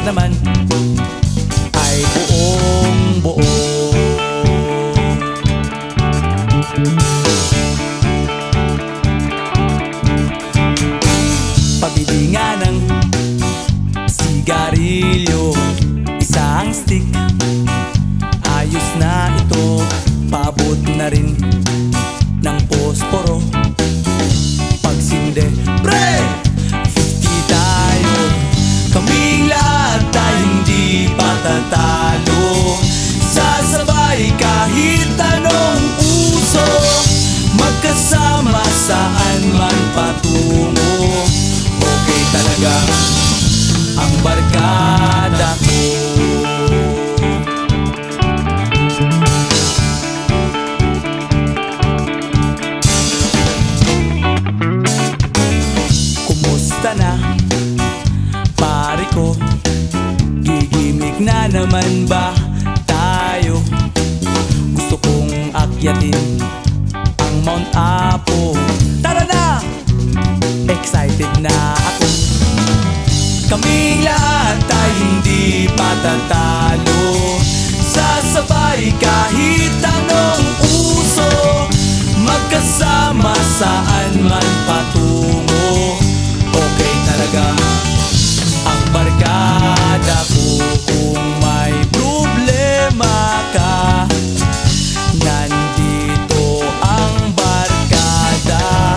kahit naman ay buong buo. Pabili nga ng sigarilyo, isang stick, ayos na ito. Paabot na rin ng posporo. Pagsinde, pre! 50 tayo, kaming lahat ay hindi patatalo. Sasabay kahit anong uso, magkasama saan man patungo. Okay talaga ang barkada ko. Kumusta na, pare ko? Gigimik na naman ba tayo? Gusto kong akyatin ang Mount Apo. Tara na! Excited na ako. Kaming lahat ay hindi patatalo. Sasabay kahit anong uso, magkasama saan man patungo. Okay talaga ang barkada ko. Kung may problema ka, nandito ang barkada.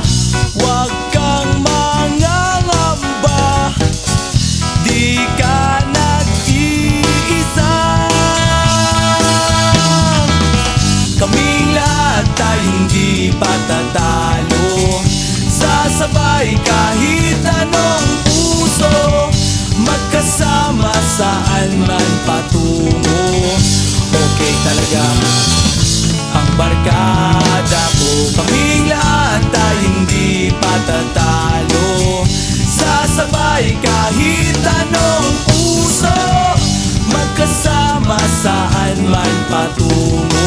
Huwag kang mangangamba, di ka nag-iisa. Kaming lahat ay hindi patatalo. Sasabay kahit anong uso, magkasama saan man patungo. Okay talaga ang barkada ko. Kaming lahat ay hindi patatalo. Sasabay kahit anong uso, magkasama saan man patungo.